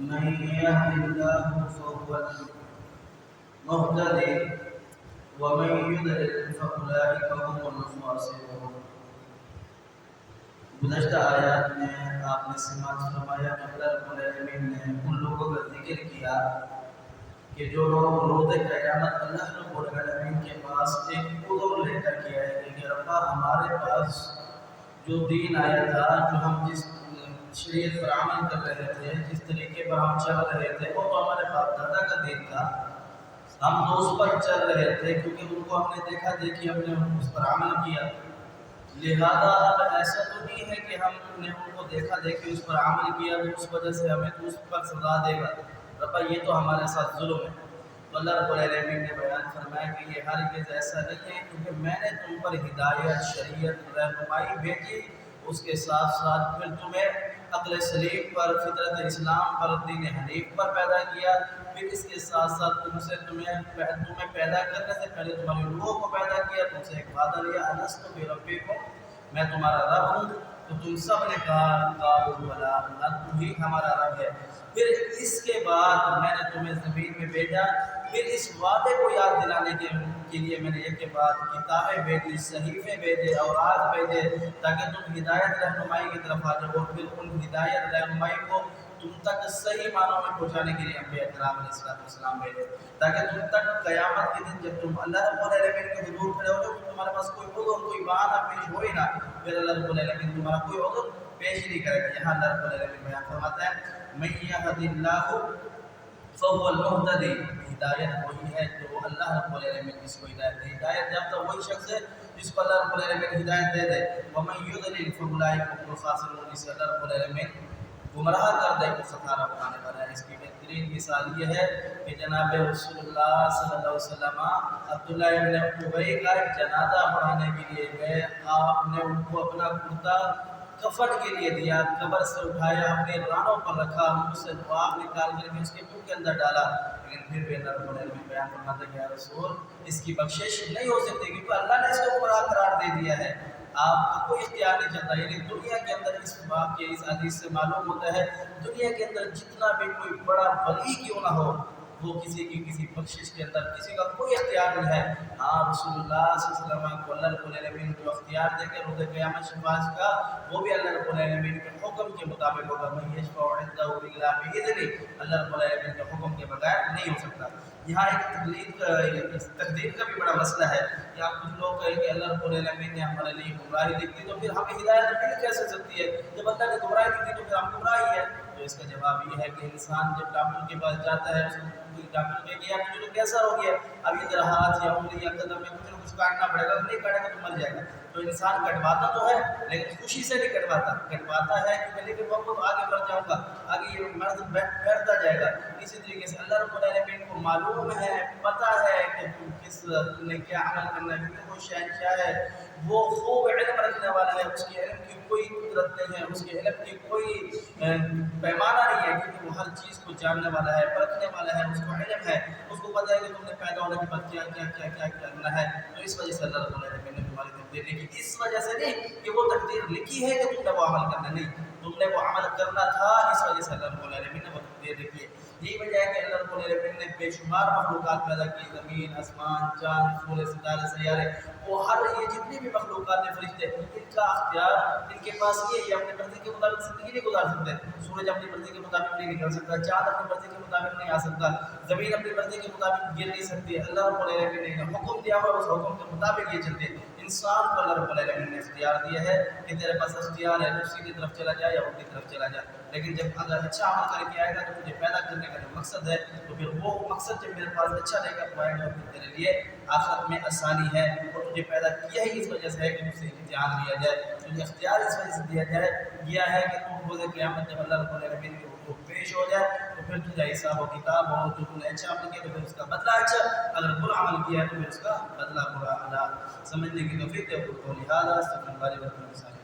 من يهد الله فهو المهتدي ومن يضلل فأولئك هم الخاسرون۔ گزشتہ آیات میں آپ نے سماعت فرمایا کہ اللہ رب العالمین نے ان لوگوں کا ذکر کیا کہ جو لوگ روز قیامت اللہ رب العالمین کے پاس ایک عذر لے کر کے آئے گے کہ ربا ہمارے پاس جو دین آیا تھا، جو ہم جس شریعت پر عمل کر رہے تھے، جس طریقے پر ہم چل رہے تھے، وہ تو ہمارے باپ دادا کا دین تھا، ہم تو اس پر چل رہے تھے کیونکہ ان کو ہم نے دیکھا دیکھی، ہم نے اس پر عمل کیا، لہذا اب ایسا تو نہیں ہے کہ ہم نے ان کو دیکھا دیکھی اس پر عمل کیا تو اس وجہ سے ہمیں تو اس پر سزا دے گا، ربا یہ تو ہمارے ساتھ ظلم ہے۔ تو اللہ رب العالمین نے بیان فرمایا کہ یہ ہرگز ایسا نہیں ہے، کیونکہ میں نے تم پر ہدایت، شریعت، رہنمائی بھیجی، اس کے ساتھ ساتھ پھر تمہیں عقل سلیم پر، فطرت اسلام پر، دین حنیف پر پیدا کیا، پھر اس کے ساتھ ساتھ تمہیں پیدا کرنے سے پہلے تمہاری روحوں کو پیدا کیا، تم سے ایک وعدہ لیا، الستُ بربکم، میں تمہارا رب ہوں، تو تم سب نے کہا قالوا بلی، تم ہی ہمارا رب ہے۔ پھر اس کے بعد میں نے تمہیں زمین میں بھیجا، پھر اس وعدے کو یاد دلانے کے لیے میں نے ایک کے بعد کتابیں بھیجی، صحیفے بھیجے، اوراق بھیجے، تاکہ تم ہدایت رہنمائی کی طرف آ جاؤ، اور پھر ان ہدایت رہنمائی کو تم تک صحیح معنوں میں پہنچانے کے لیے انبیاء کرام علیہ السلام بھیجے، تاکہ تم تک قیامت کے دن جب تم اللہ رب العالمین کے حضور کھڑے ہو جاؤ، تمہارے پاس کوئی عذر، کوئی بہانہ پیش ہو ہی نہ، پھر اللہ رب العالمین تمہارا کوئی عذر پیش نہیں کرے گا۔ یہاں اللہ رب العالمین بیان فرماتا ہے من یہد اللہ فهو المهتدی، ہدایت وہی ہے جو اللہ رب العالمین جس کو ہدایت دے، ہدایت یافتہ وہی شخص ہے جس کو اللہ رب العالمین ہدایت دے دے، ومن یضلل فاولئک هم الخاسرون، جسے اللہ رب العالمین گمراہ کر دے تو خسارہ اٹھانے والا ہے۔ اس کی بہترین مثال یہ ہے کہ جناب رسول اللہ صلی اللہ علیہ وسلم عبداللہ ابن ابی کا جنازہ پڑھانے کے لیے گئے، آپ نے ان کو اپنا کرتا کفن کے لیے دیا، قبر سے اٹھایا، اپنے رانوں پر رکھا، منہ سے لعاب نکال کر کے اس کے منہ کے اندر ڈالا، لیکن پھر بھی اللہ رب العالمین بیان فرماتے ہیں کہ یا رسول اس کی بخشش نہیں ہو سکتی، کیونکہ اللہ نے اس کو گناہ قرار دے دیا ہے، آپ کو کوئی اختیار نہیں چلتا۔ یعنی دنیا کے اندر اس بات کے اس حدیث سے معلوم ہوتا ہے دنیا کے اندر جتنا بھی کوئی بڑا ولی کیوں نہ ہو، وہ کسی کی کسی بخشش کے اندر کسی کا کوئی اختیار نہیں ہے۔ ہاں رسول اللہ صلی اللہ علیہ وسلم کو اللہ رب العالمین جو اختیار دے کے روز قیامت شفاعت کا، وہ بھی اللہ رب العالمین کے حکم کے مطابق ہوگا، من یشفع عنده الا باذنہ، اللہ رب العالمین کے حکم کے بغیر نہیں ہو سکتا۔ یہاں ایک تقدیر کا بھی بڑا مسئلہ ہے، یہاں کچھ لوگ کہیں کہ اللہ رب العالمین نے ہمارے لیے گمراہی لکھ دی تو پھر ہمیں ہدایت مل کیسے سکتی ہے؟ جب اللہ نے گمراہی لکھ دی تو پھر ہم گمراہی ہے۔ تو اس کا جواب یہ ہے کہ انسان جب ڈاکٹر کے پاس جاتا ہے، اس کو ڈاکٹر کہے کہ مجھے تو کینسر ہو گیا، اب یہ ذرا ہاتھ یا انگلی یا قدم میں کچھ نہ کچھ کاٹنا پڑے گا، نہیں کاٹے گا تو مر جائے گا۔ تو انسان کٹواتا تو ہے لیکن خوشی سے نہیں کٹواتا ہے کہ لیکن وہ آگے بڑھ جاؤں گا، آگے یہ مرض بیٹھتا جائے گا۔ اسی طریقے سے اللہ رب العالمین کو معلوم ہے، پتہ ہے کہ تم نے کیا عمل کرنا ہے، کیونکہ وہ شہنشاہ ہے، وہ خوب علم رکھنے والا ہے، اس کے علم کی کوئی قدرت نہیں ہے، اس کے علم کی کوئی پیمانہ نہیں ہے، کیونکہ وہ ہر چیز کو جاننے والا ہے، پرکھنے والا ہے، اس کو علم ہے، اس کو پتہ ہے کہ تم نے پیدا ہونے کے بعد کیا کرنا ہے۔ تو اس وجہ سے اللہ رب العالمین نے تمہاری تقدیر لکھی، اس وجہ سے نہیں کہ وہ تقدیر لکھی ہے کہ تم نے وہ عمل کرنا، نہیں، تم نے وہ عمل کرنا تھا، اس وجہ سے اللہ رب العالمین نے وہ تقدیر لکھی ہے۔ یہی وجہ ہے کہ اللہ رب العالمین نے بے شمار مخلوقات پیدا کی، زمین، آسمان، چاند، سورج، ستارے، سیارے، وہ ہر یہ جتنی بھی مخلوقات ہیں، فرشتے، ان کا اختیار ان کے پاس یہ اپنی مرضی کے مطابق زندگی نہیں گزار سکتے۔ سورج اپنی مرضی کے مطابق نہیں نکل سکتا، چاند اپنی مرضی کے مطابق نہیں آ سکتا، زمین اپنی مرضی کے مطابق گر نہیں سکتی، اللہ رب العالمین نے حکم دیا ہوا، اس حکم کے مطابق یہ چلتے۔ انسان کو اللہ رب العالمین نے اختیار دیا ہے کہ تیرے پاس اختیار ہے، تو سیدھی طرف چلا جائے یا الٹی طرف چلا جائے، لیکن جب اگر اچھا عمل کر کے آئے گا تو تجھے پیدا کرنے کا جو مقصد ہے، تو پھر وہ مقصد جب میرے پاس اچھا لے کر پائے گا، پھر تیرے لیے آخرت میں آسانی ہے، اور تجھے پیدا کیا ہی اس وجہ سے ہے کہ تجھ سے امتحان لیا جائے، تجھے اختیار اس وجہ سے دیا گیا ہے کہ تم روز قیامت جب اللہ رب العالمین کے حضور پیش ہو جائے تو پھر تجھے حساب و کتاب ہو، جو تم نے اچھا عمل کیا تو پھر اس کا بدلہ اچھا، اگر برا عمل کیا ہے تو پھر اس کا بدلہ برا۔ اللہ سمجھنے کی توفیق دے، قولی ھذا استغفر اللہ لي ولکم۔